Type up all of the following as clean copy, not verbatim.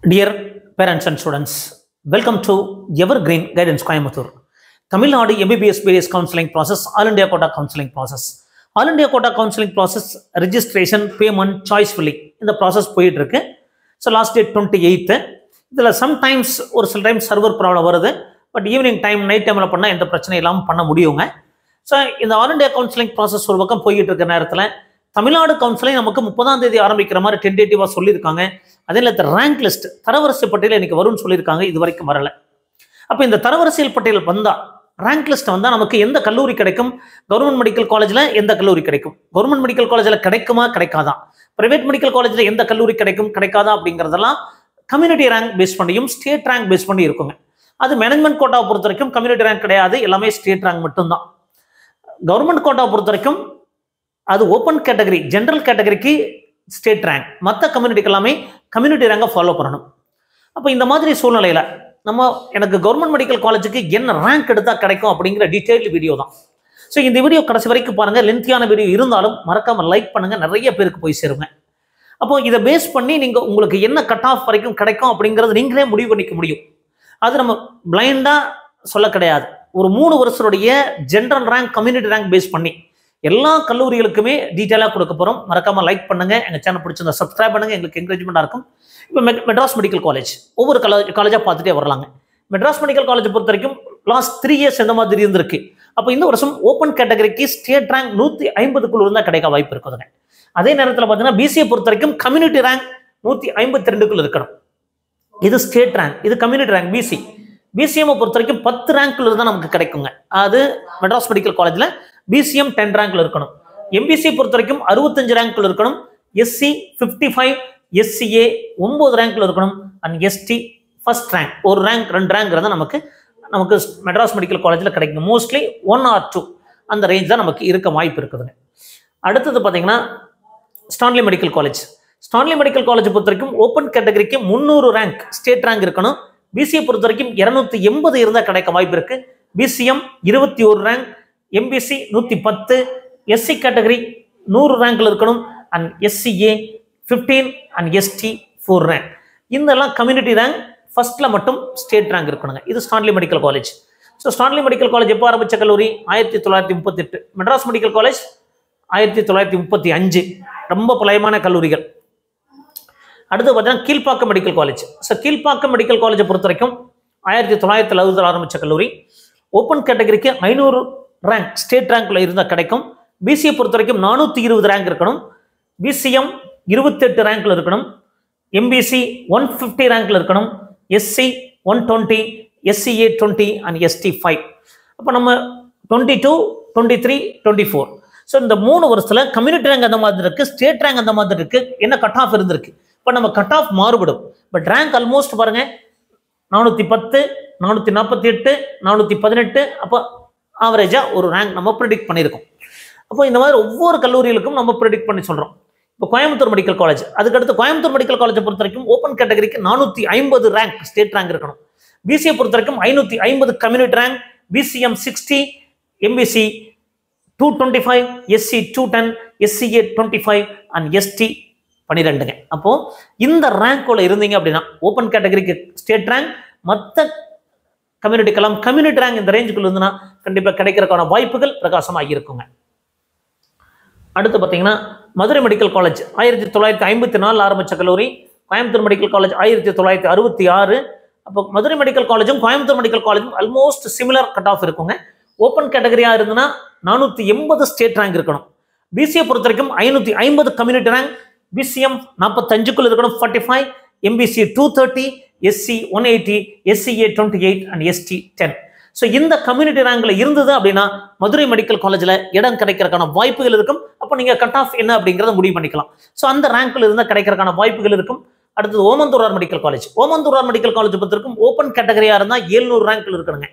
Dear parents and students, welcome to Evergreen Guidance Coimbatore. Tamil Nadu MBBS various counseling process, All India Quota counseling process. All India Quota counseling process, registration, payment, choice filling. In the process, போயிட்டு இருக்கு. So last date 28th. இதில் sometimes ஒரு சில time server problem வருது. But evening time night டைமில் பண்ணால் எந்த பிரச்சனை இல்லாமல் பண்ண முடியுங்க. ஸோ இந்த ஆல் இண்டியா கவுன்சிலிங் ப்ராசஸ் ஒரு பக்கம் போய்கிட்டு இருக்கிற நேரத்தில் தமிழ்நாடு கவுன்சிலிங் நமக்கு 30ஆம் தேதி ஆரம்பிக்கிற மாதிரி டென்டேட்டிவாக சொல்லியிருக்காங்க. அதே இல்லை ரேங்க் லிஸ்ட் தரவரிசை பட்டியல் இன்னைக்கு வரும்னு சொல்லியிருக்காங்க. இது வரைக்கும் வரல. அப்போ இந்த தரவரிசையில் பட்டியல் வந்தால் ரேங்க் லிஸ்ட் வந்தால் நமக்கு எந்த கல்லூரி கிடைக்கும், கவர்மெண்ட் மெடிக்கல் காலேஜில் எந்த கல்லூரி கிடைக்கும், கவர்மெண்ட் மெடிக்கல் காலேஜில் கிடைக்குமா கிடைக்காதா, பிரைவேட் மெடிக்கல் காலேஜில் எந்த கல்லூரி கிடைக்கும் கிடைக்காதா அப்படிங்கிறதெல்லாம் கம்யூனிட்டி ரேங்க் பேஸ் பண்ணியும் ஸ்டேட் ரேங்க் பேஸ் பண்ணி இருக்குங்க. அது மேனேஜ்மெண்ட் கோட்டாவை பொறுத்த வரைக்கும் கம்யூனிட்டி ரேங்க் கிடையாது, எல்லாமே ஸ்டேட் ரேங்க் மட்டும்தான். கவர்மெண்ட் கோட்டாவை பொறுத்த வரைக்கும் அது ஓப்பன் கேட்டகரி ஜென்ரல் கேட்டகரிக்கு ஸ்டேட் ரேங்க், மற்ற கம்யூனிட்டிக்கு எல்லாமே கம்யூனிட்டி ரேங்கை ஃபாலோ பண்ணணும். அப்போ இந்த மாதிரி சூழ்நிலையில் எனக்கு கவர்மெண்ட் மெடிக்கல் காலேஜுக்கு என்ன ரேங்க் எடுத்தால் கிடைக்கும் அப்படிங்கிற டீட்டெயில் வீடியோ தான். ஸோ இந்த வீடியோ கடைசி வரைக்கும் பாருங்கள். லென்த்தியான வீடியோ இருந்தாலும் மறக்காமல் லைக் பண்ணுங்கள், நிறைய பேருக்கு போய் சேருங்க. அப்போ இதை பேஸ் பண்ணி நீங்கள் உங்களுக்கு என்ன கட் ஆஃப் வரைக்கும் கிடைக்கும் அப்படிங்கிறது நீங்களே முடிவு பண்ணிக்க முடியும். அது நம்ம பிளைண்டாக சொல்ல கிடையாது. ஒரு 3 வருஷத்துடைய general rank community rank base பண்ணி எல்லா கல்லூரிகளுக்குமே டீட்டெயிலாக கொடுக்க போகிறோம். மறக்காமல் லைக் பண்ணுங்கள், எங்கள் சேனல் பிடிச்சிருந்தா சப்ஸ்கிரைப் பண்ணுங்கள், எங்களுக்கு என்கரேஜ்மெண்ட்டாக இருக்கும். இப்போ மெட்ராஸ் மெடிக்கல் காலேஜ் ஒவ்வொரு காலேஜாக பார்த்துட்டே வரலாங்க. மெட்ராஸ் மெடிக்கல் காலேஜ் பொறுத்த வரைக்கும் லாஸ்ட் 3 இயர்ஸ் எந்த மாதிரி இருந்திருக்கு. அப்போ இந்த வருஷம் ஓப்பன் கேட்டகரிக்கு ஸ்டேட் ரேங்க் 150க்குள்ள இருந்தால் கிடைக்க வாய்ப்பு இருக்குதுங்க. அதே நேரத்தில் பார்த்தீங்கன்னா பிசிஏ பொறுத்த வரைக்கும் கம்யூனிட்டி ரேங்க் 152க்குள்ள இருக்கணும். இது ஸ்டேட் ரேங்க், இது கம்யூனிட்டி ரேங்க். பிசிஎம் பொறுத்த வரைக்கும் 10 ரேங்க்ல இருந்தால் நமக்கு கிடைக்குங்க. அது மெட்ராஸ் மெடிக்கல் காலேஜில் பிசிஎம் 10 ரேங்க்ல இருக்கணும். எம்பிசி பொறுத்த வரைக்கும் 65 ரேங்க்ல இருக்கணும். எஸ்சி 55, எஸ்சிஏ 9 ரேங்க்ல இருக்கணும். அண்ட் எஸ்டி ஃபர்ஸ்ட் ரேங்க், ஒரு ரேங்க் 2 ரேங்க் இருந்தால் நமக்கு மெட்ராஸ் மெடிக்கல் காலேஜில் கிடைக்கும். மோஸ்ட்லி 1 or 2 அந்த ரேஞ்ச் தான் நமக்கு இருக்க வாய்ப்பு இருக்குதுங்க. அடுத்தது பார்த்தீங்கன்னா Stanley medical college. Stanley medical college பொறுத்த வரைக்கும் ஓப்பன் கேட்டகரிக்கு 300 ரேங்க் ஸ்டேட் ரேங்க் இருக்கணும். பிசிஏ பொறுத்த வரைக்கும் 280 இருந்தால் கிடைக்க வாய்ப்பு இருக்கு. BCM 21 rank, MBC 110, SC category 100 ரேங்க்ல இருக்கணும். And SCA 15 and ST 4 rank. இதெல்லாம் கம்யூனிட்டி ரேங்க். ஃபர்ஸ்ட்ல மட்டும் ஸ்டேட் ரேங்க் இருக்கணுங்க. இது Stanley medical college. So Stanley medical college எப்போ ஆரம்பிச்ச கல்லூரி? 1938. Madras medical college 1935. ரொம்ப பழையமான கல்லூரிகள். அடுத்து பார்த்தீங்கன்னா Kilpauk medical college. So Kilpauk medical காலேஜை பொறுத்த வரைக்கும் 1960 ஆரம்பித்த கல்லூரி. ஓப்பன் கேட்டகரிக்கு 500 ரேங்க் ஸ்டேட் ரேங்க்ல இருந்தால் கிடைக்கும். பிசிஏ பொறுத்த வரைக்கும் 420 ரேங்க் இருக்கணும். பிசிஎம் 28 ரேங்க்ல இருக்கணும். எம்பிசி 150 ரேங்க்ல இருக்கணும். SC 120, SCA 20 and ST 5. அப்போ நம்ம 22, 23, 24. ஸோ இந்த 3 வருஷத்துல கம்யூனிட்டி ரேங்க் அந்த மாதிரி இருக்கு, ஸ்டேட் ரேங்க் அந்த மாதிரி இருக்கு. என்ன கட் ஆஃப் இருந்திருக்கு? இப்போ நம்ம கட் ஆஃப் மாறுபடும். பட் ரேங்க் ஆல்மோஸ்ட் பாருங்க 410, 448, 418. அப்போ ஆவரேஜா ஒரு ரேங்க் நம்ம ப்ரிடிக்ட் பண்ணியிருக்கோம். அப்போ இந்த மாதிரி ஒவ்வொரு கல்லூரிகளுக்கும் நம்ம ப்ரிடிக்ட் பண்ணி சொல்றோம். இப்போ கோயம்புத்தூர் மெடிக்கல் காலேஜ், அதுக்கடுத்து கோயம்புத்தூர் மெடிக்கல் காலேஜை பொறுத்த வரைக்கும் ஓப்பன் கேட்டகரிக்கு 450 ரேங்க் ஸ்டேட் ரேங்க் இருக்கணும். பிசிஏ பொறுத்த வரைக்கும் 550 community rank. BCM 60, MBC 225, SC 210, SCA 25 and ST 12ங்க. அப்போ இந்த ரேங்க்ல இருந்தீங்க அப்படின்னா ஓப்பன் கேட்டகரிக்கு ஸ்டேட் ரேங்க், மற்ற கம்யூனிட்டிக்கெல்லாம் கம்யூனிட்டி ரேங்க் இந்த ரேஞ்சுக்குள்ள இருந்துன்னா கண்டிப்பாக கிடைக்கிறதுக்கான வாய்ப்புகள் பிரகாசமாக இருக்குங்க. அடுத்து பார்த்தீங்கன்னா மதுரை மெடிக்கல் காலேஜ் 1954 ஆரம்பித்த கல்லூரி. Coimbatore medical college 1966. அப்போ மதுரை மெடிக்கல் காலேஜும் கோயம்புத்தூர் மெடிக்கல் காலேஜும் ஆல்மோஸ்ட் சிமிலர் கட் ஆஃப் இருக்குங்க. ஓப்பன் கேட்டகரியாக இருந்ததுன்னா 480 ஸ்டேட் ரேங்க் இருக்கணும். பிசிஏ பொறுத்த வரைக்கும் 550 கம்யூனிட்டி ரேங்க். பிசிஎம் 45க்குள்ள இருக்கணும் 45, MBC 230, SC 180, SCA 28 and ST 10. So இந்த கம்யூனிட்டி ரேங்க்ல இருந்தது அப்படின்னா மதுரை மெடிக்கல் காலேஜில் இடம் கிடைக்கிறதுக்கான வாய்ப்புகள் இருக்கும். அப்போ நீங்கள் கட் ஆஃப் என்ன அப்படிங்கிறத முடிவு பண்ணிக்கலாம். ஸோ அந்த ரேங்க்ல இருந்தால் கிடைக்கிறதுக்கான வாய்ப்புகள் இருக்கும். அடுத்தது Omandurar medical college. Omandurar medical college பொறுத்த வரைக்கும் ஓப்பன் கேட்டகரியாக இருந்தால் 700 ரேங்க்ல இருக்கணுங்க.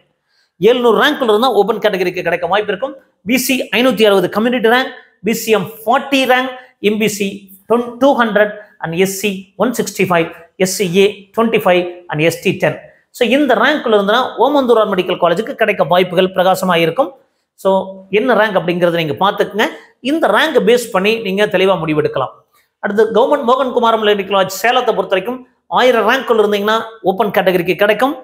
700 ரேங்க்ல இருந்தால் ஓப்பன் கேட்டகரிக்கு கிடைக்க வாய்ப்பு இருக்கும். BC 560 community rank, BCM 40 rank, MBC 200 and SC 165, SCA 25 and ST 10. So இந்த ரேங்க்ல இருந்தனா ஓமந்தூரார் மெடிக்கல் காலேஜுக்கு கிடைக்க வாய்ப்புகள் பிரகாசமாக இருக்கும். ஸோ என்ன ரேங்க் அப்படிங்கிறத நீங்கள் பார்த்துக்குங்க. இந்த ரேங்கை பேஸ் பண்ணி நீங்கள் தெளிவாக முடிவெடுக்கலாம். அடுத்து கவர்மெண்ட் மோகன் குமாரம் மெடிக்கல் காலேஜ் சேலத்தை பொறுத்த வரைக்கும் 1000 ரேங்க்குள்ள இருந்தீங்கன்னா ஓப்பன் கேட்டகரிக்கு கிடைக்கும்.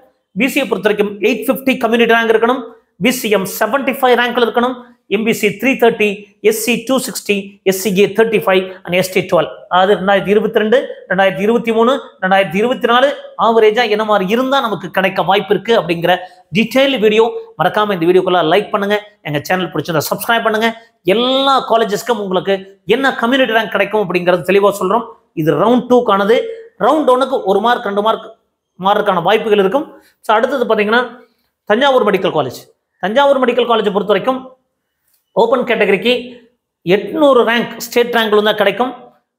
பிசிஏ பொறுத்த வரைக்கும் 850 கம்யூனிட்டி ரேங்க் இருக்கணும். பிசிஎம் 75 ரேங்க்ல இருக்கணும். MBC 330, SC 260, SCA 35 and ST 12. அதாவது 2022, 2023, 2024 ஆவரேஜா என்ன மாதிரி இருந்தா நமக்கு கிடைக்க வாய்ப்பு இருக்கு அப்படிங்கிற டீடைல் வீடியோ. மறக்காம இந்த வீடியோக்குள்ள லைக் பண்ணுங்க. எங்க சேனல் பிடிச்சிருந்தா சப்ஸ்கிரைப் பண்ணுங்க. எல்லா காலேஜஸ்க்கும் உங்களுக்கு என்ன கம்யூனிட்டி ரேங்க் கிடைக்கும் அப்படிங்கிறது தெளிவா சொல்றோம். இது ரவுண்ட் 2க்கானது. ரவுண்ட் 1க்கு 1 மார்க் 2 மார்க் மார்க்கான வாய்ப்புகள் இருக்கும். ஸோ அடுத்தது பார்த்தீங்கன்னா Thanjavur medical college. Thanjavur medical காலேஜை பொறுத்த வரைக்கும் ஓப்பன் கேட்டகரிக்கு 800 ரேங்க் ஸ்டேட் ரேங்க்ல தான் கிடைக்கும்.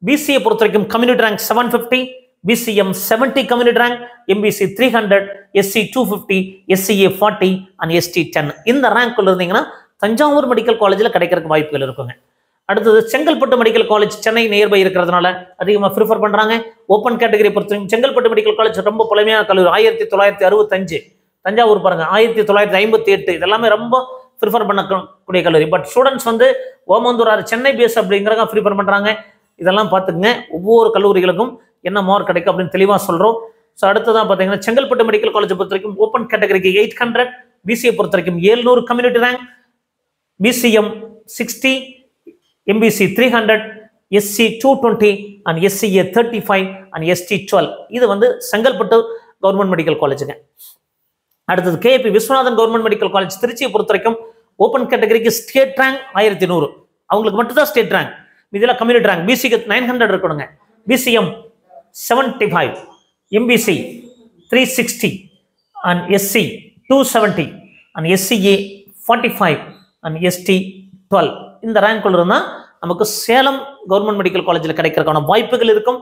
பிசிஏ பொறுத்த வரைக்கும் community rank 750, BCM 70 community rank, MBC 300, SC 250, SCA 40 and ST 10. இந்த ரேங்க்ல இருந்தீங்கன்னா தஞ்சாவூர் மெடிக்கல் காலேஜில் கிடைக்கிறதுக்கு வாய்ப்புகள் இருக்குங்க. அடுத்தது Chengalpattu medical college Chennai nearby இருக்கிறதுனால அதிகமாக ப்ரிஃபர் பண்ணுறாங்க. ஓப்பன் கேட்டகரி பொறுத்த வரைக்கும் செங்கல்பட்டு மெடிக்கல் காலேஜ் ரொம்ப பழமையான கல்லூரி. 1965. தஞ்சாவூர் பாருங்க 1958. இதெல்லாமே ரொம்ப ப்ரிஃபர் பண்ணக்கூடிய கல்லூரி. பட் ஸ்டூடெண்ட்ஸ் வந்து ஓமந்தூர் சென்னை பேஸ் அப்படிங்கிறத ப்ரிஃபர் பண்ணுறாங்க. இதெல்லாம் பார்த்துக்குங்க. ஒவ்வொரு கல்லூரிகளுக்கும் என்ன மார்க் கிடைக்கும் அப்படின்னு தெளிவாக சொல்கிறோம். ஸோ அடுத்ததான் பார்த்தீங்கன்னா செங்கல்பட்டு மெடிக்கல் காலேஜை பொறுத்த வரைக்கும் ஓப்பன் கேட்டகரிக்கு 800, பிசிஏ பொறுத்த வரைக்கும் 700 community rank, BCM 60, MBC 300, SC 220 and SCA 35 and ST 12. இது வந்து செங்கல்பட்டு கவர்மெண்ட் மெடிக்கல் காலேஜுங்க. அடுத்தது KP Viswanathan government medical college திருச்சியை பொறுத்த வரைக்கும் ஓப்பன் கேட்டகரிக்கு ஸ்டேட் ரேங்க் 1100. அவங்களுக்கு மட்டும் தான் ஸ்டேட் ரேங்க். இதில் கம்யூனிட்டி ரேங்க் பிசிக்கு 900 இருக்கணுங்க. BCM 75, MBC 360 and SC 270 and SCA 45 and ST 12. இந்த ரேங்க் இருந்தால் நமக்கு சேலம் கவர்மெண்ட் மெடிக்கல் காலேஜில் கிடைக்கிறதுக்கான வாய்ப்புகள் இருக்கும்.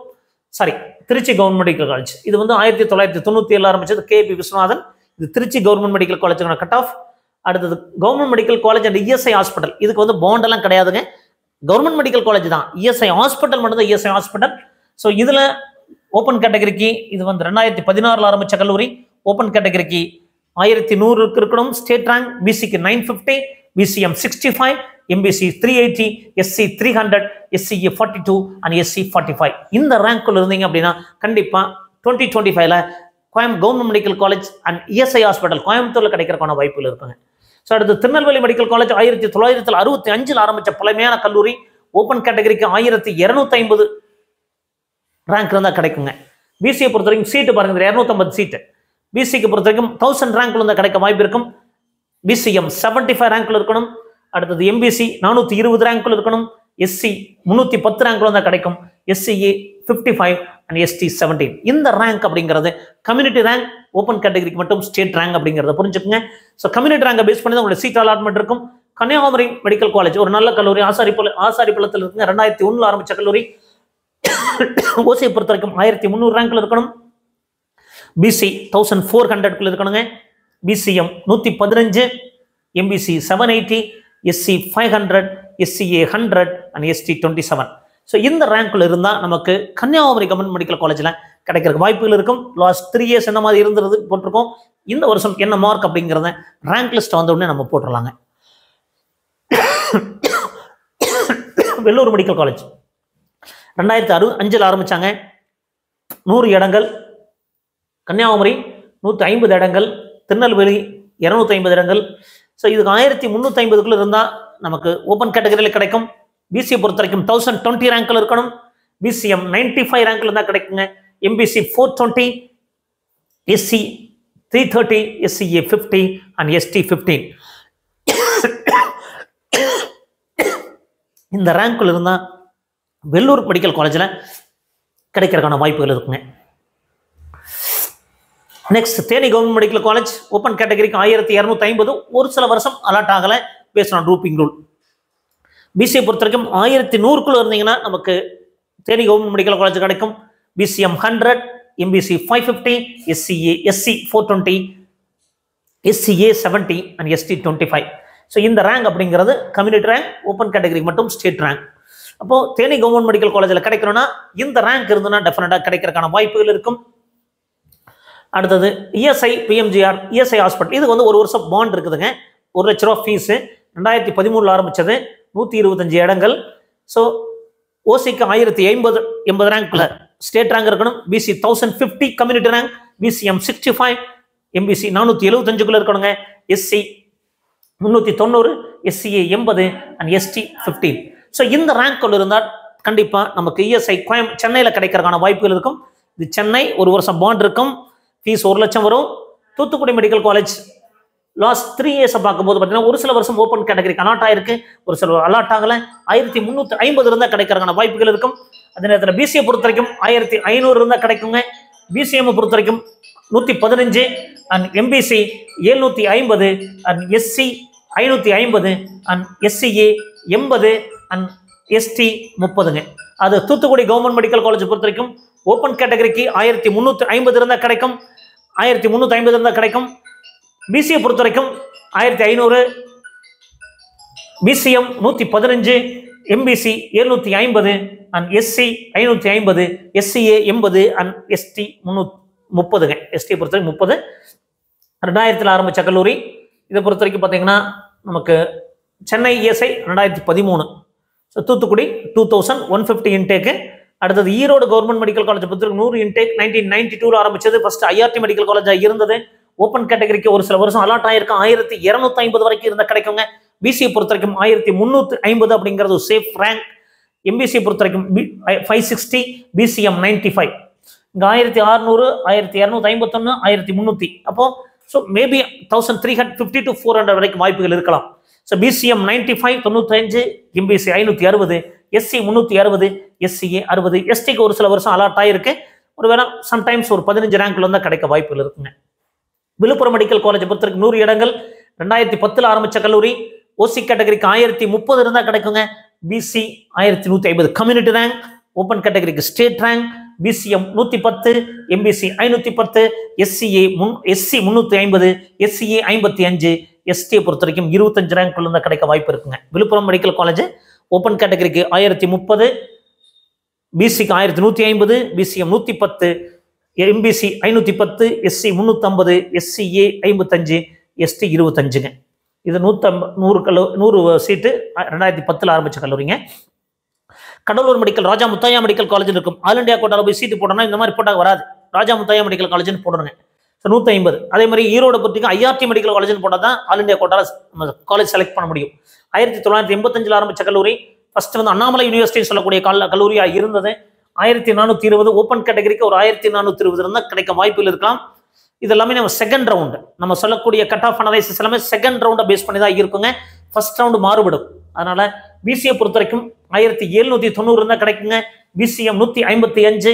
Sorry, Trichy government medical college. இது வந்து 1997 ஆரம்பிச்சது கேபி விஸ்வநாதன். இது திருச்சி கவர்மெண்ட் மெடிக்கல் காலேஜுக்கான கட் ஆஃப். அடுத்தது government medical college and ESI hospital. இதுக்கு வந்து பாண்டெல்லாம் கிடையாதுங்க. கவர்மெண்ட் மெடிக்கல் காலேஜ் தான். இஎஸ்ஐ ஹாஸ்பிட்டல் மட்டும் தான் இஎஸ்ஐ ஹாஸ்பிட்டல். ஸோ இதில் ஓப்பன் கேட்டகரிக்கு இது வந்து 2016 ஆரம்பித்த கல்லூரி. ஓப்பன் கேட்டகரிக்கு 1100 இருக்கணும் ஸ்டேட் ரேங்க். பிசிக்கு 950, BCM 65, MBC 380, SC 300, SCA 42 and SC 45. இந்த ரேங்க்குள்ள இருந்தீங்க அப்படின்னா கண்டிப்பாக 2025ல government medical college and ESI hospital கோயம்புத்தூர்ல கிடைக்கிறதுக்கான வாய்ப்புகள் இருக்குங்க. ஸோ அடுத்து திருநெல்வேலி மெடிக்கல் காலேஜ் 1965 ஆரம்பிச்ச பழமையான கல்லூரி. ஓப்பன் கேட்டகரிக்கு 1250 ரேங்க் இருந்தால் கிடைக்குங்க. பிசியை பொறுத்த வரைக்கும் சீட்டு பாருங்க 250 சீட்டு. பிசிக்கு பொறுத்த வரைக்கும் 1000 ரேங்க்ல இருந்தால் கிடைக்க வாய்ப்பு இருக்கும். பிசிஎம் 75 ரேங்க்ல இருக்கணும். அடுத்தது எம்பிசி 420 ரேங்க்ல இருக்கணும். எஸ்சி 310 ரேங்க்ல இருந்தால் கிடைக்கும். SCA 55 and ST 17. இந்த ரேங்க் அப்படிங்கிறது கம்யூனிட்டி ரேங்க். ஓப்பன் கேட்டகரிக்கு மட்டும் ஸ்டேட் ரேங்க் அப்படிங்கிறத புரிஞ்சுக்குங்க. ஸோ கம்யூனிட்டி ரேங்கை பேஸ் பண்ணி தான் உங்களுக்கு சீட் அலாட்மெண்ட் இருக்கும். கன்னியாகுமரி மெடிக்கல் காலேஜ் ஒரு நல்ல கல்லூரி. ஆசாரிப்பள்ளத்தில் இருக்குங்க. 2001 ஆரம்பிச்ச கல்லூரி. ஓசியை பொறுத்த வரைக்கும் 1300 ரேங்க்ல இருக்கணும். பிசி 1400 இருக்கணுங்க. BCM 115, MBC 780, SC 500, SCA 100 and ST 27. So இந்த ரேங்க்ல இருந்தால் நமக்கு கன்னியாகுமரி கவர்மெண்ட் மெடிக்கல் காலேஜில் கிடைக்கிறதுக்கு வாய்ப்புகள் இருக்கும். லாஸ்ட் 3 இயர்ஸ் என்ன மாதிரி இருந்தது போட்டிருக்கோம். இந்த வருஷம் என்ன மார்க் அப்படிங்கிறத ரேங்க் லிஸ்ட் வந்த உடனே நம்ம போட்டுடலாங்க. வெள்ளூர் மெடிக்கல் காலேஜ் 2005 ஆரம்பிச்சாங்க. 100 இடங்கள். கன்னியாகுமரி 150 இடங்கள். திருநெல்வேலி 250 இடங்கள். ஸோ இதுக்கு 1350 இருந்தால் நமக்கு ஓப்பன் கேட்டகரியில் கிடைக்கும். பிசியை பொறுத்த வரைக்கும் 1020 ரேங்க்ல இருக்கணும். பிசிஎம் 95 ரேங்க்ல இருந்தால் கிடைக்குங்க. MBC 420, SC 330, SCA 50 and ST 15. இந்த ரேங்க்ல இருந்தால் வெள்ளூர் மெடிக்கல் காலேஜில் கிடைக்கிறதுக்கான வாய்ப்புகள் இருக்குங்க. Next Theni government medical college. Open கேட்டகரிக்கு 1250. ஒரு சில வருஷம் அலாட் ஆகலை பேஸ்ட் ஆன் ரூப்பிங் ரூல். பிசியை பொறுத்த வரைக்கும் 1100 இருந்தீங்கன்னா நமக்கு தேனி கவர்மெண்ட் மெடிக்கல் காலேஜ் கிடைக்கும். BCM 100, MBC 550, SC 420, SCA 70 and ST 25. So இந்த ரேங்க் அப்படிங்கிறது கம்யூனிட்டி ரேங்க். ஓப்பன் கேட்டகரிக்கு மட்டும் ஸ்டேட் ரேங்க். அப்போ தேனி கவர்மெண்ட் மெடிக்கல் காலேஜில் கிடைக்கணும்னா இந்த ரேங்க் இருந்ததுன்னா டெஃபினட்டாக கிடைக்கிறதுக்கான வாய்ப்புகள் இருக்கும். அடுத்தது இஎஸ்ஐ பிஎம்ஜிஆர் இஎஸ்ஐ ஹாஸ்பிட்டல். இது வந்து ஒரு வருஷம் பாண்ட் இருக்குதுங்க. 1 லட்ச ரூபா ஃபீஸு. 2013 ஆரம்பிச்சது. 125 இடங்கள். ஸோ ஓசிக்கு 1080 ரேங்க்ல ஸ்டேட் ரேங்க் இருக்கணும். BC 1050 community rank, BCM 65, MBC 475 இருக்கணுங்க. SC 390, SCA 80 and ST 15. So இந்த ரேங்க் இருந்தால் கண்டிப்பா நமக்கு இஎஸ்ஐ சென்னையில் கிடைக்கிறதுக்கான வாய்ப்புகள் இருக்கும். இது சென்னை, ஒரு வருஷம் பாண்ட் இருக்கும், ஃபீஸ் 1 லட்சம் வரும். தூத்துக்குடி மெடிக்கல் காலேஜ் லாஸ்ட் 3 இயர்ஸை பார்க்கும்போது பார்த்தீங்கன்னா ஒரு சில வருஷம் ஓப்பன் கேட்டகரிக்கு அலாட் ஆயிருக்கு, ஒரு சில அலாட் ஆகலை. 1350 இருந்தால் கிடைக்கிறதுக்கான வாய்ப்புகள் இருக்கும். அதே நேரத்தில் பிசிஏ பொறுத்த வரைக்கும் 1500 இருந்தால் கிடைக்குங்க. பிசிஎம் பொறுத்த வரைக்கும் 115 and MBC 750 and SC 550 and SCA 80 and ST 30ங்க. அது தூத்துக்குடி கவர்மெண்ட் மெடிக்கல் காலேஜ் பொறுத்த வரைக்கும் ஓப்பன் கேட்டகரிக்கு 1350 இருந்தால் கிடைக்கும், 1350 இருந்தால் கிடைக்கும். பிசிஏ பொறுத்த வரைக்கும் 1500, BCM 115, MBC 750 and SC 550, SCA 80 and ST 30ங்க. எஸ்டி பொறுத்த வரைக்கும் 30. 2000 ஆரம்பித்த கல்லூரி. இதை பொறுத்த வரைக்கும் பார்த்தீங்கன்னா நமக்கு Chennai ESI 2013. So Thoothukudi 2150 intake. அடுத்தது ஈரோடு கவர்மெண்ட் மெடிக்கல் காலேஜ் பொறுத்த வரைக்கும் 100 இன்டேக் 1992 ஆரம்பிச்சது. ஃபர்ஸ்ட் ஐஆர்டி மெடிக்கல் காலேஜாக இருந்தது. ஓப்பன் கேட்டகரிக்கு ஒரு சில வருஷம் அலாட் ஆயிருக்கும், 1250 வரைக்கும் இருந்தால் கிடைக்குங்க. பிசியை பொறுத்த வரைக்கும் 1350 அப்படிங்கிறது சேஃப் ரேங்க். எம்பிசியை பொறுத்த வரைக்கும் 560, பிசிஎம் 95. இங்கே 1600, 1251, 1300. அப்போ ஸோ மேபி 1350 to 400 வரைக்கும் வாய்ப்புகள் இருக்கலாம். So BCM 95, 95, MBC 560, SC 360, SCA 60, எஸ்டிக்கு ஒரு சில வருஷம் அலாட் ஆயிருக்கு. ஒரு வேளை சம்டைம்ஸ் ஒரு 15 ரேங்க்ல இருந்தால் கிடைக்க வாய்ப்புகள் இருக்குங்க. விழுப்புரம் மெடிக்கல் காலேஜ் பொறுத்த வரைக்கும் 100 இடங்கள். 2010 ஆரம்பிச்ச கல்லூரி. ஓசி கேட்டகரிக்கு 1030 இருந்தால் கிடைக்குங்க. BC 1150 community rank. ஓப்பன் கேட்டகரிக்கு state rank. BCM 110, MBC 510, SCA SC 350, SCA 55, எஸ்டியை பொறுத்த வரைக்கும் 25 ரேங்க் இருந்தால் கிடைக்க வாய்ப்பு இருக்குங்க. விழுப்புரம் மெடிக்கல் காலேஜ் ஓப்பன் கேட்டகரிக்கு 1030, பிசிக்கு 1150, BCM 110, MBC 510, SC 350, SCA 55, ST 25ங்க. இது 100 சீட்டு 2010 ஆரம்பிச்ச கல்லூரிங்க. Cuddalore medical Raja Muthiah medical college இருக்கும். ஆல் இண்டியா கோட்டாவில் போய் சீட்டு போடணும், இந்த மாதிரி போட்டால் வராது. ராஜா முத்தையா மெடிக்கல் காலேஜ்னு போடுறேங்க. ஸோ 150. அதே மாதிரி ஈரோடு பொறுத்திக்கும் ஐஆர்டி மெடிக்கல் காலேஜ்னு போட்டால் தான் ஆல் இண்டியா கோட்டாவில் நம்ம காலேஜ் செலக்ட் பண்ண முடியும். 1985 ஆரம்பிச்ச கல்லூரி. ஃபர்ஸ்ட் வந்து அண்ணாமலை யூனிவர்சிட்டி சொல்லக்கூடிய கல்லூரியாக இருந்தது. 1420 ஓப்பன் கேட்டகரிக்கு ஒரு 1420 இருந்தால் கிடைக்க வாய்ப்புகள் இருக்கலாம். இது எல்லாமே நம்ம செகண்ட் ரவுண்டு, நம்ம சொல்லக்கூடிய கட் ஆஃப் அனலைசிஸ் எல்லாமே செகண்ட் ரவுண்டை பேஸ் பண்ணி தான் இருக்குங்க. ஃபர்ஸ்ட் ரவுண்டு மாறுபடும். அதனால பிசியை பொறுத்த வரைக்கும் 1790 இருந்தால் கிடைக்குங்க. BCM 155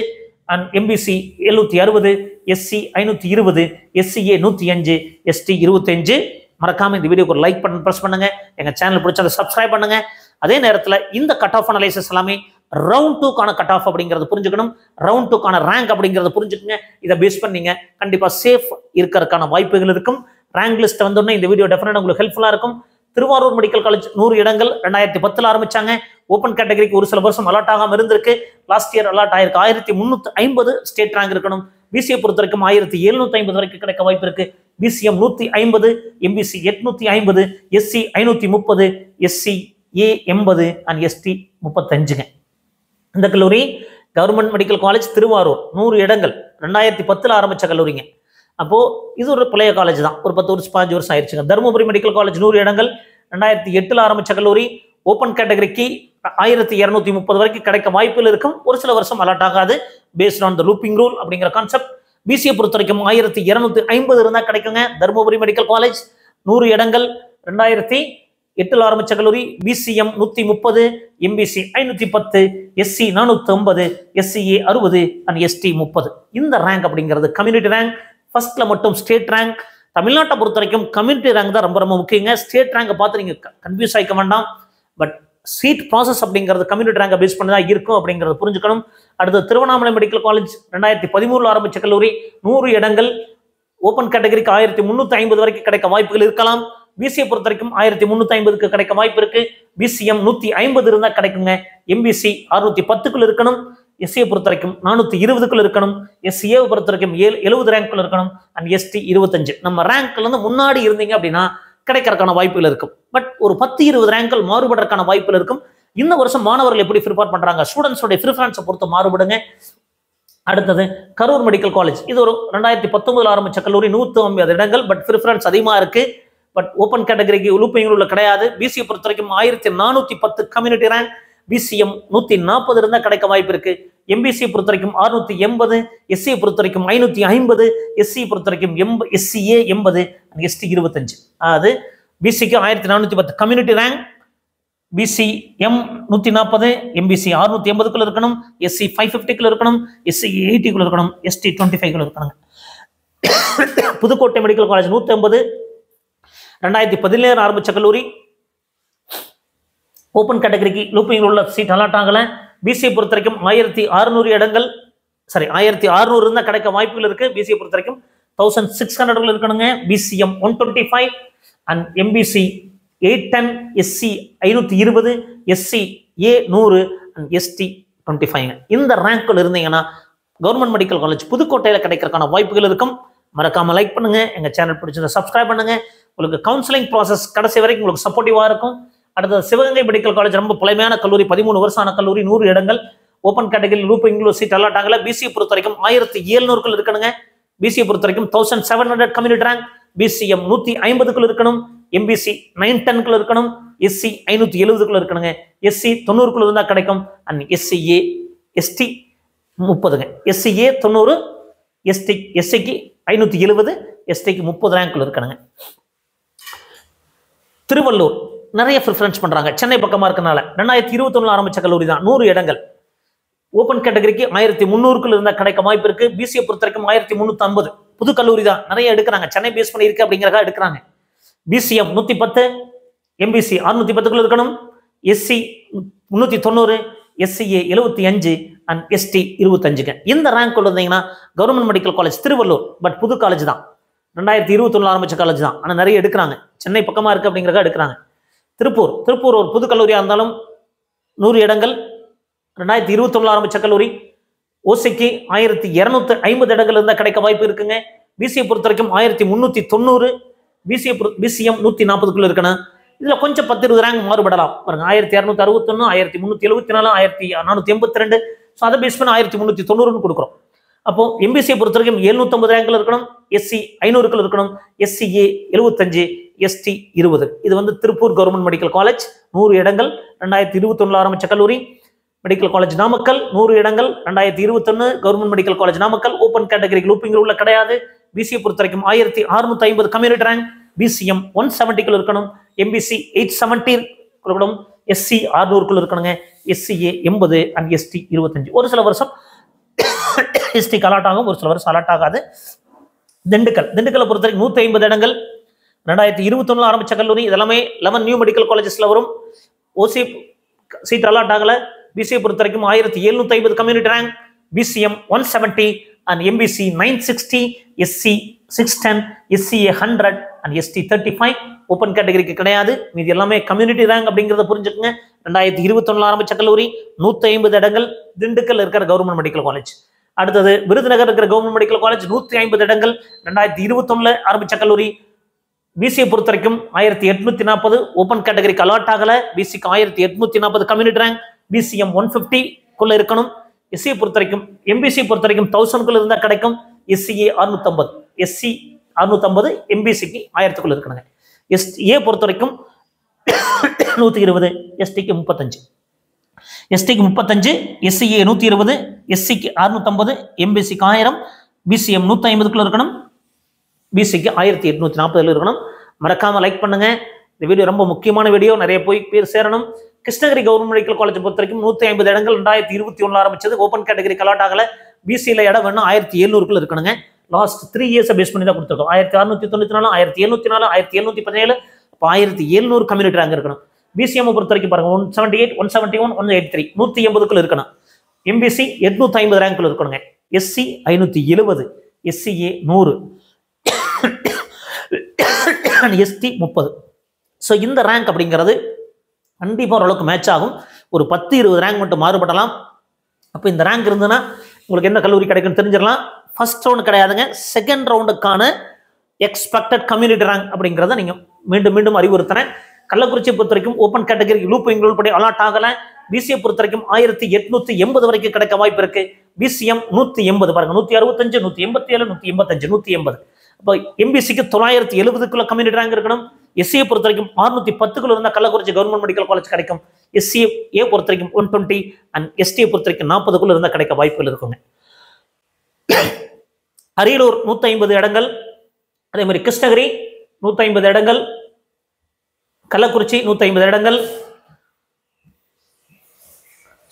and MBC 760, SC 520, SCA 105, ST 25. மறக்காம இந்த வீடியோக்கு ஒரு லைக் பட்டன் ப்ரெஸ் பண்ணுங்க. எங்க சேனல் பிடிச்ச அதை சப்ஸ்கிரைப் பண்ணுங்க. அதே நேரத்தில் இந்த கட் ஆஃப் அனலைசிஸ் எல்லாமே ரவுண்ட் 2க்கான கட் ஆஃப் அப்படிங்கிறத புரிஞ்சுக்கணும். ரவுண்ட் 2க்கான ரேங்க் அப்படிங்கிறத புரிஞ்சுக்கங்க. இதை பேஸ் பண்ணீங்க கண்டிப்பா சேஃப் இருக்கிறதுக்கான வாய்ப்புகள் இருக்கும். ரேங்க் லிஸ்ட் வந்தோடனே இந்த வீடியோ டெஃபினட்டா உங்களுக்கு ஹெல்ப்ஃபுல்லா இருக்கும். திருவாரூர் மெடிக்கல் காலேஜ் 100 இடங்கள் 2010 ஆரம்பிச்சாங்க. ஓப்பன் கேட்டகரிக்கு ஒரு சில வருஷம் அலாட் ஆகாம இருந்திருக்கு. லாஸ்ட் இயர் அலாட் ஆயிருக்கு. 1350 ஸ்டேட் ரேங்க் இருக்கணும். பிசியை பொறுத்த வரைக்கும் 1750 வரைக்கும் கிடைக்க வாய்ப்பு இருக்கு. BCM 150, MBC 850, SC 530, SC A 80 and ST 35ங்க. இந்த கல்லூரி கவர்மெண்ட் மெடிக்கல் காலேஜ் திருவாரூர் 100 இடங்கள் 2010 ஆரம்பிச்ச கல்லூரிங்க. அப்போ இது ஒரு பழைய காலேஜ் தான், ஒரு 10 வருஷம் 5 வருஷம் ஆயிடுச்சுங்க. தருமபுரி மெடிக்கல் காலேஜ் 100 இடங்கள் 2008 ஆரம்பிச்ச கல்லூரி. ஓப்பன் கேட்டகரிக்கு 1230 வரைக்கும் கிடைக்க வாய்ப்புகள் இருக்கும். ஒரு சில வருஷம் அலாட் ஆகாது, based on the looping rule அப்படிங்கிற கான்செப்ட். பிசியை பொறுத்த வரைக்கும் 1250 இருந்தால் கிடைக்குங்க. தருமபுரி மெடிக்கல் காலேஜ் 100 இடங்கள் 2008 ஆரம்பிச்ச கல்லூரி. BCM 130, MBC 510, SC 450, SCA 60 and ST 30. இந்த ரேங்க் அப்படிங்கிறது கம்யூனிட்டி ரேங்க். ஃபர்ஸ்ட்ல மட்டும் ஸ்டேட் ரேங்க். தமிழ்நாட்டை பொறுத்த வரைக்கும் கம்யூனிட்டி ரேங்க் தான் ரொம்ப ரொம்ப முக்கியங்க. ஸ்டேட் ரேங்கை பார்த்து நீங்க கன்ஃபியூஸ் ஆகிக்க வேண்டாம். பட் சீட் ப்ராசஸ் அப்படிங்கிறது கம்யூனிட்டி ரேங்கை பேஸ் பண்ணி தான் இருக்கும் அப்படிங்கிறத புரிஞ்சுக்கணும். அடுத்து திருவண்ணாமலை மெடிக்கல் காலேஜ் 2013 ஆரம்பிச்ச கல்லூரி. 100 இடங்கள். ஓப்பன் கேட்டகரிக்கு 1350 வரைக்கும் கிடைக்க வாய்ப்புகள் இருக்கலாம். பிசியை பொறுத்த வரைக்கும் 1350க்கு கிடைக்க வாய்ப்பு இருக்கு. பிசிஎம் 150 இருந்தால் கிடைக்குங்க. எம்பிசி 610க்குள்ள இருக்கணும். எஸ்சியை பொறுத்த வரைக்கும் 420க்குள்ள இருக்கணும். எஸ்சிஏவை பொறுத்த வரைக்கும் 70 ரேங்க்குள்ள இருக்கணும். And ST 25. நம்ம ரேங்க்ல இருந்து முன்னாடி இருந்தீங்க அப்படின்னா கிடைக்கிறதுக்கான வாய்ப்புகள் இருக்கும். பட் ஒரு 10-20 ரேங்க்கள் மாறுபடுறதுக்கான வாய்ப்புகள் இருக்கும். இந்த வருஷம் மாணவர்கள் எப்படி ப்ரிப்பேர் பண்றாங்க, ஸ்டூடெண்ட்ஸோட ப்ரிஃபரன்ஸை பொறுத்து மாறுபடுங்க. அடுத்தது கரூர் மெடிக்கல் காலேஜ். இது ஒரு 2019 ஆரம்பிச்ச கல்லூரி, 150 இடங்கள். பட் ப்ரிஃபரன்ஸ் அதிகமாக இருக்கு. பட் ஓப்பன் கேட்டகரிக்கு லூப்பிங் உள்ள கிடையாது. பிசியை பொறுத்த வரைக்கும் 1410 கம்யூனிட்டி ரேங்க். பிசிஎம் 140 இருந்தால் கிடைக்க வாய்ப்பு இருக்கு. எம்பிசியை பொறுத்த வரைக்கும் 680, எஸ்சியை பொறுத்த வரைக்கும் 550, எஸ்சி பொறுத்த வரைக்கும் எஸ்சிஏ 80, எஸ்டி 25. அதாவது பிசிக்கு 1410 community rank, BC M 140, MBC 680 இருக்கணும், எஸ்சி 550 இருக்கணும், எஸ்சி 80 இருக்கணும், எஸ்டி 25 இருக்கணும். புதுக்கோட்டை மெடிக்கல் காலேஜ் 150, 2017 ஆரம்பிச்ச கல்லூரி. ஓப்பன் கேட்டகரிக்கு லூப்பிங் உள்ள சீட் அலாட் ஆகல. பிசியை பொறுத்த வரைக்கும் 1600 இடங்கள், 1600 இருந்தால் கிடைக்க வாய்ப்புகள் இருக்கு. பிசியை பொறுத்த வரைக்கும் 1600 இருக்கணுங்க. BCM 125 and MBC 810, SC 520, SC A 100 and ST 25. இந்த ரேங்க்ல இருந்தீங்கன்னா கவர்மெண்ட் மெடிக்கல் காலேஜ் புதுக்கோட்டையில் கிடைக்கிறதுக்கான வாய்ப்புகள் இருக்கும். மறக்காம லைக் பண்ணுங்க, எங்க சேனல் பிடிச்சிருந்தா சப்ஸ்கிரைப் பண்ணுங்க. உங்களுக்கு கவுன்சிலிங் ப்ராசஸ் கடைசி வரைக்கும் உங்களுக்கு சப்போர்ட்டிவா இருக்கும். அடுத்தது சிவகங்கை மெடிக்கல் காலேஜ் ரொம்ப பழமையான கல்லூரி, 13 வருஷம் ஆன கல்லூரி, 100 இடங்கள். Open category looping seat allot ஆகல. பிசியை பொறுத்த வரைக்கும் 1700 இருக்கணுங்க. பிசியை பொறுத்த வரைக்கும் 1700 கம்யூனிட்டி ரேங்க். பிசிஎம் 150 இருக்கணும், எம்பிசி 910 இருக்கணும், எஸ்சி 570 இருக்கணுங்க, எஸ்சி 90 இருந்தால் கிடைக்கும். அண்ட் எஸ்சிஏ எஸ்டி 30ங்க. எஸ்சிஏ 90, எஸ்சிக்கு 570, எஸ்டிக்கு 30 ரேங்க்ல இருக்கணுங்க. திருவள்ளூர் நிறைய ப்ரிஃபரன்ஸ் பண்றாங்க, சென்னை பக்கமா இருக்கனால. 2021 ஆரம்பிச்ச கல்லூரி தான், 100 இடங்கள். ஓப்பன் கேட்டகரிக்கு 1300 இருந்தால் கிடைக்க வாய்ப்பு இருக்கு. பிசியை பொறுத்த வரைக்கும் 1350. புது கல்லூரி தான், நிறைய எடுக்கிறாங்க, சென்னை பேஸ் பண்ணி இருக்கு அப்படிங்கிறதா எடுக்கிறாங்க. பிசிஎம் 110, எம்பிசி 610 இருக்கணும், எஸ்சி 390, எஸ்சிஏ 75 அண்ட் எஸ்டி 25. இந்த ரேங்க் இருந்தீங்கன்னா government medical college Tiruvallur. But புது காலேஜ் தான், 2021 ஆரம்பிச்ச காலேஜ் தான், ஆனால் நிறைய எடுக்கிறாங்க, சென்னை பக்கமா இருக்கு அப்படிங்கிறதா எடுக்கிறாங்க. திருப்பூர் ஒரு புது கல்லூரியா இருந்தாலும் 100 இடங்கள். 2021 ஆரம்பிச்ச கல்லூரி. ஓசிக்கு 1250 இடங்கள் இருந்தால் கிடைக்க வாய்ப்பு இருக்குங்க. பிசியை பொறுத்த வரைக்கும் 1390, பிசிஎம் 140 இருக்கணும். இதுல கொஞ்சம் 10-20 ரேங்க் மாறுபடலாம் பாருங்க. 1261, 1374, 1482. ஸோ அதை பேஸ் பண்ணி 1390 கொடுக்குறோம். அப்போ எம்பிசியை பொறுத்த வரைக்கும் 750 ரேங்க்ல இருக்கணும், எஸ்சி 500 இருக்கணும், எஸ்சிஏ 75, எஸ்டி 20. இது திருப்பூர் கவர்மெண்ட் மெடிக்கல் காலேஜ், 100 இடங்கள். 2021 ஆரம்பிச்ச கல்லூரி. மெடிக்கல் காலேஜ் நாமக்கல் 100 இடங்கள். 2021 government medical college Namakkal. Open category looping உள்ள கிடையாது. பிசியை பொறுத்த வரைக்கும் 1650 கம்யூனிட்டி ரேங்க். பிசிஎம் 170 இருக்கணும், எம்பிசி 870 இருக்கணும், எஸ்சி 600 இருக்கணுங்க, எஸ்சிஏ 80 அண்ட் எஸ்டி 25. ஒரு சில வருஷம் எஸ்டி அலாட் ஆகும், ஒரு சில வருஷம் அலாட் ஆகாது. திண்டுக்கல்லை பொறுத்த வரைக்கும் 150 இடங்கள். 2021 ஆரம்பிச்ச கல்லூரி. இதெல்லாமே 11 நியூ மெடிக்கல் காலேஜஸ்ல வரும். ஓசி சீட் அலாட் ஆகல. பிசியை பொறுத்த வரைக்கும் 1750 community rank. BCM 170 and MBC 960, SC 610, SCA 100 and ST 35. Open கேட்டகரிக்கு கிடையாது, மீது எல்லாமே கம்யூனிட்டி ரேங்க் அப்படிங்கிறத புரிஞ்சுக்குங்க. 2021 ஆரம்பிச்ச கல்லூரி, 150 இடங்கள். திண்டுக்கல் இருக்கிற கவர்மெண்ட் மெடிக்கல் காலேஜ். அடுத்தது விருதுநகர் இருக்கிற கவர்மெண்ட் மெடிக்கல் காலேஜ், 150 இடங்கள். 2021 ஆரம்பிச்ச கல்லூரி. பிசியை பொறுத்த வரைக்கும் 1840. ஓப்பன் கேட்டகரிக்கு அலாட் ஆகல. பிசிக்கு 1840 கம்யூனிட்டி ரேங்க். பிசிஎம் 150 இருக்கணும். எஸ்சியை பொறுத்த வரைக்கும், எம்பிசி பொறுத்த வரைக்கும் 1000 இருந்தால் கிடைக்கும். எஸ்சிஏ 650, எஸ்சி 650, எம்பிசிக்கு 1000 இருக்கணுங்க. எஸ்ஏ பொறுத்த வரைக்கும் 120, எஸ்டிக்கு 35. எஸ்டிக்கு 35, எஸ்சிஏ 120, எஸ்சிக்கு 650, எம்பிசிக்கு 1000, பிசிஎம் 150 இருக்கணும், பிசிக்கு 1840 இருக்கணும். மறக்காம லைக் பண்ணுங்க. இந்த வீடியோ ரொம்ப முக்கியமான வீடியோ, நிறைய பேர் சேரணும். கிருஷ்ணகிரி கவர்மெண்ட் மெடிக்கல் காலேஜ் பொறுத்த வரைக்கும் 150 இடங்கள். 2021 ஆரம்பிச்சது. ஓப்பன் கேட்டகரி அலாட் ஆகல. பிசியில் இடம் வேணும் 1700 இருக்கணுங்க. லாஸ்ட் 3 இயர்ஸை பேஸ் பண்ணி தான் கொடுத்துருக்கோம். 1694, 1704, 1717. 1700 கம்யூனிட்டி ரேங்க் இருக்கணும். பிசிஎம் பொறுத்த வரைக்கும் பாருங்க, 178, 171, 183, 180 இருக்கணும். எம்பிசி 850 ரேங்க்ல இருக்கணுங்க. SC 570, SCA 100, ST 30. ஸோ இந்த ரேங்க் அப்படிங்கிறது கண்டிப்பாக ஓரளவுக்கு மேட்ச் ஆகும். ஒரு 10-20 ரேங்க் மட்டும் மாறுபடலாம். அப்போ இந்த ரேங்க் இருந்ததுன்னா உங்களுக்கு என்ன கல்லூரி கிடைக்குன்னு தெரிஞ்சிடலாம். ஃபர்ஸ்ட் ரவுண்டு கிடையாதுங்க, செகண்ட் ரவுண்டுக்கான எக்ஸ்பெக்டட் கம்யூனிட்டி ரேங்க் அப்படிங்கிறத நீங்கள் மீண்டும் அறிவுறுத்துறேன். கள்ளக்குறிச்சியை பொறுத்த வரைக்கும் ஓப்பன் கேட்டகரி லூப் இன்க்ளூட் படி அலாட் ஆகலை. பிசியை பொறுத்த வரைக்கும் 1880 வரைக்கும் கிடைக்க வாய்ப்பு இருக்கு. பிசிஎம் 180 பாருங்க, 165, 187, 185, 180. இப்போ எம்பிசிக்கு 970க்குள்ள கம்யூனிட்டி ரேங்க் இருக்கணும். எஸ்சியை பொறுத்த வரைக்கும் 610க்குள்ள இருந்தால் கள்ளக்குறிச்சி கவர்மெண்ட் மெடிக்கல் காலேஜ் கிடைக்கும். எஸ்சிஏ பொறுத்த வரைக்கும் 120 அண்ட் எஸ்டியை பொறுத்த வரைக்கும் 40க்குள்ள இருந்தால் கிடைக்க வாய்ப்புகள் இருக்குங்க. அரியலூர் 150 இடங்கள், அதே மாதிரி கிருஷ்ணகிரி 150 இடங்கள், கள்ளக்குறிச்சி 150 இடங்கள்.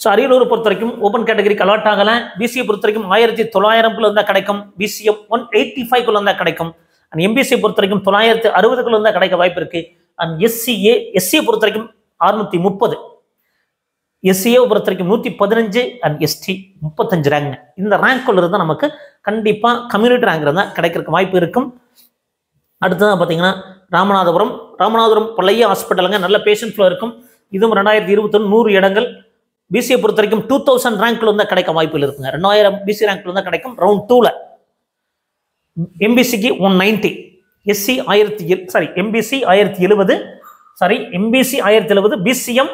ஸோ அரியலூர் பொறுத்த வரைக்கும் ஓப்பன் கேட்டகரிக்கு அலாட் ஆகலை. பிசியை பொறுத்த வரைக்கும் 1900க்குள்ள இருந்தால் கிடைக்கும். பிசிஎம் 185க்குள்ள இருந்தால் கிடைக்கும். அண்ட் எம்பிசியை பொறுத்த வரைக்கும் 960க்குள்ள இருந்தால் கிடைக்க வாய்ப்பு இருக்கு. அண்ட் எஸ்சியை பொறுத்த வரைக்கும் 630, எஸ்சிஏ பொறுத்த வரைக்கும் 115 அண்ட் எஸ்டி 35 ரேங்க். இந்த ரேங்க்குள்ள இருந்தால் நமக்கு கண்டிப்பாக கம்யூனிட்டி ரேங்க் இருந்தால் கிடைக்கிறதுக்கு வாய்ப்பு இருக்கும். அடுத்ததான் பார்த்தீங்கன்னா ராமநாதபுரம் பழைய ஹாஸ்பிட்டலுங்க, நல்ல பேஷண்ட் ஃப்ளோ இருக்கும். இதுவும் 2021 100 இடங்கள். பிசியை பொறுத்த வரைக்கும் 2000 ரேங்க்ல இருந்தால் கிடைக்க வாய்ப்புகள் இருக்குங்க. 2000 பிசி ரேங்க்ல இருந்தால் கிடைக்கும் ரவுண்ட் 2ல. எம்பிசிக்கு 190, MBC 1070, MBC 1070, BCM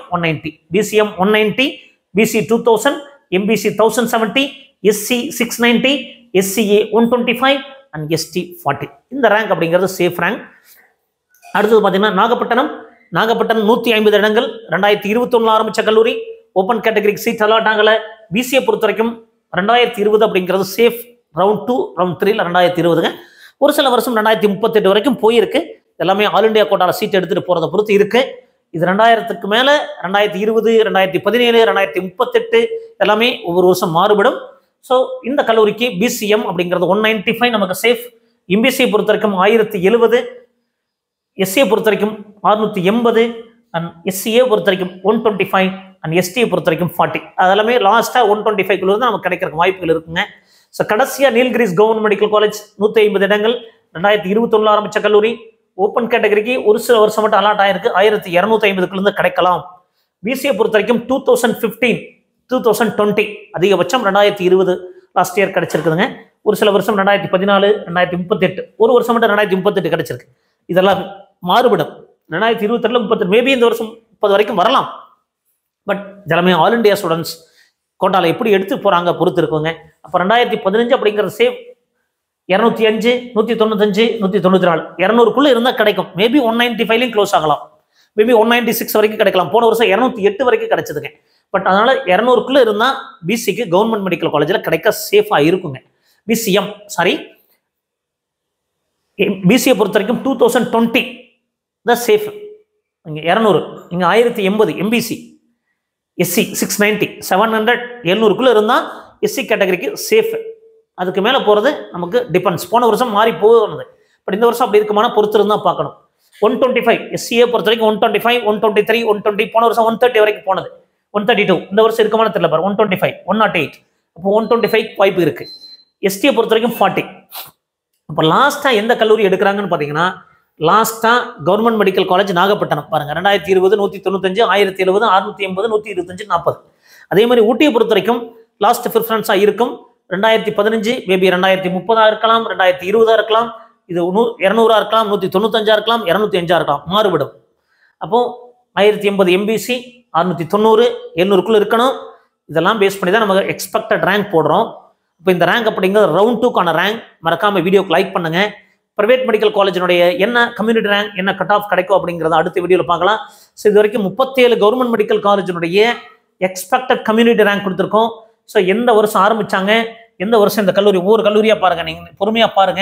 190, BC 2000, MBC 1070, SC 690, SCA 125 and ST 40. இந்த ரேங்க் அப்படிங்கிறது சேஃப் ரேங்க். அடுத்தது பார்த்தீங்கன்னா நாகப்பட்டினம் 150 இடங்கள், 2021 ஆரம்பிச்ச கல்லூரி. ஓப்பன் கேட்டகரிக்கு சீட் அலாட் ஆகலை. பிசியை பொறுத்த வரைக்கும் 2020 அப்படிங்கிறது சேஃப். ரவுண்ட் 2 ரவுண்ட் 3ல 2020ங்க. ஒரு சில வருஷம் 2038 வரைக்கும் போயிருக்கு. எல்லாமே ஆல் இண்டியா கோட்டால சீட் எடுத்துட்டு போறதை பொறுத்து இருக்கு. இது 2000க்கு மேல 2020, 2017, 2038 எல்லாமே ஒவ்வொரு வருஷம் மாறுபடும். ஸோ இந்த கல்லூரிக்கு பிசிஎம் அப்படிங்கிறது 195 நமக்கு சேஃப். எம்பிசியை பொறுத்த வரைக்கும் 1070, எஸ்சியை பொறுத்த வரைக்கும் 680 அண்ட் எஸ்சிஏ பொறுத்த வரைக்கும் 125 அண்ட் எஸ்டியை பொறுத்த வரைக்கும் 40. அதெல்லாமே லாஸ்டா 125க்குள்ள இருந்து நமக்கு கிடைக்கிறதுக்கு வாய்ப்புகள் இருக்குங்க. ஸோ கடைசியா நீல்கிரிஸ் கவர்மெண்ட் மெடிக்கல் காலேஜ் 150 இடங்கள், 2021 ஆரம்பிச்ச கல்லூரி. ஓப்பன் கேட்டகரிக்கு ஒரு சில வருஷம் மட்டும் அலாட் ஆயிருக்கு. 1250க்குள்ள இருந்து கிடைக்கலாம். பிசியை பொறுத்த வரைக்கும் 2015, 2020 அதிகபட்சம் 2020 லாஸ்ட் இயர் கிடைச்சிருக்குதுங்க. ஒரு சில வருஷம் 2014, 2038, ஒரு வருஷம் மட்டும் 2038 கிடைச்சிருக்கு. இதெல்லாம் மாறுபடும். 2022 38 மேபி இந்த வருஷம் 30 வரைக்கும் வரலாம். பட் எல்லாமே ஆல் இண்டியா ஸ்டூடெண்ட்ஸ் கோட்டால எப்படி எடுத்து போறாங்க பொறுத்து இருக்குங்க. அப்போ 2015 அப்படிங்கிற சேவ் 205, 195, 194, 200க்குள்ள இருந்தால் கிடைக்கும். மேபி 195லையும் க்ளோஸ் ஆகலாம். மேபி 196 வரைக்கும் கிடைக்கலாம். போன வருஷம் 208 வரைக்கும் கிடைச்சதுங்க. பட் அதனால 200க்குள்ள இருந்தால் பிசிக்கு கவர்மெண்ட் மெடிக்கல் காலேஜில் கிடைக்க சேஃபா இருக்குங்க. பிசியை பொறுத்த வரைக்கும் 2020 தான் சேஃப். இங்கே 200, இங்கே 1080 எம்பிசி, எஸ்சி 690, 700, 700க்குள்ள இருந்தால் எஸ்சி கேட்டகரிக்கு சேஃப். அதுக்கு மேலே போகிறது நமக்கு டிபெண்ட்ஸ். போன வருஷம் மாறி போகுது. பட் இந்த வருஷம் அப்படி இருக்குமான பொறுத்து இருந்தால் பார்க்கணும். 125 எஸ்சியை பொறுத்த வரைக்கும் 125, 123, 120, போன வருஷம் 130 வரைக்கும் போனது. 132 இந்த வருஷம் இருக்குமான தெரியல பாரு. 125, 108, அப்போ 125 வாய்ப்பு இருக்கு. எஸ்டியை பொறுத்த வரைக்கும் 40. இப்போ லாஸ்டா எந்த கல்லூரி எடுக்கிறாங்கன்னு பார்த்தீங்கன்னா, லாஸ்டா கவர்மெண்ட் மெடிக்கல் காலேஜ் நாகப்பட்டினம் பாருங்க. 2020 195, 1070, 680, 125, 40. அதே மாதிரி ஊட்டியை பொறுத்த வரைக்கும் லாஸ்ட் ப்ரிஃபரன்ஸா இருக்கும். 2015 மேபி 2030 இருக்கலாம், 2020 இருக்கலாம், இது 200 இருக்கலாம், 195 இருக்கலாம், 205 இருக்கலாம், மாறுபடும். அப்போ 1080 எம்பிசி, 690, 700க்குள்ள இருக்கணும். இதெல்லாம் பேஸ் பண்ணி தான் நம்ம எக்ஸ்பெக்டட் ரேங்க் போடுறோம். இப்போ இந்த ரேங்க் அப்படிங்கிறது ரவுண்ட் 2க்கான ரேங்க். மறக்காம வீடியோக்கு லைக் பண்ணுங்க. பிரைவேட் மெடிக்கல் காலேஜினுடைய என்ன கம்யூனிட்டி ரேங்க், என்ன கட் ஆஃப் கிடைக்கும் அப்படிங்கிறத அடுத்த வீடியோவில் பார்க்கலாம். ஸோ இது வரைக்கும் 37 கவர்மெண்ட் மெடிக்கல் காலேஜினுடைய எக்ஸ்பெக்டட் கம்யூனிட்டி ரேங்க் கொடுத்துருக்கோம். ஸோ எந்த வருஷம் ஆரம்பிச்சாங்க, எந்த வருஷம் இந்த கல்லூரி, ஒவ்வொரு கல்லூரியாக பாருங்க, நீங்கள் பொறுமையாக பாருங்க.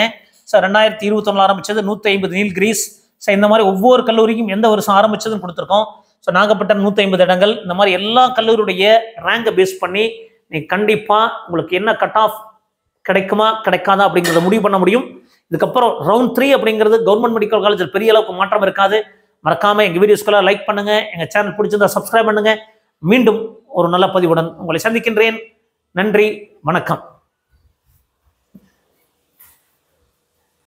ஸோ 2021 ஆரம்பிச்சது 150 நீல்கிரிஸ். ஸோ இந்த மாதிரி ஒவ்வொரு கல்லூரிக்கும் எந்த வருஷம் ஆரம்பிச்சதுன்னு கொடுத்துருக்கோம். ஸோ நாகப்பட்டினம் 150 இடங்கள். இந்த மாதிரி எல்லா கல்லூரியுடைய ரேங்கை பேஸ் பண்ணி நீங்கள் கண்டிப்பாக உங்களுக்கு என்ன கட் ஆஃப் கிடைக்குமா கிடைக்காதா அப்படிங்கிறத முடிவு பண்ண முடியும். இதுக்கப்புறம் ரவுண்ட் 3 அப்படிங்கிறது கவர்மெண்ட் மெடிக்கல் காலேஜில் பெரிய அளவுக்கு மாற்றம் இருக்காது. மறக்காம எங்கள் வீடியோஸ்க்கெல்லாம் லைக் பண்ணுங்க, எங்கள் சேனல் பிடிச்சிருந்தா சப்ஸ்கிரைப் பண்ணுங்க. மீண்டும் ஒரு நல்ல பதிவுடன் உங்களை சந்திக்கின்றேன். நன்றி, வணக்கம்.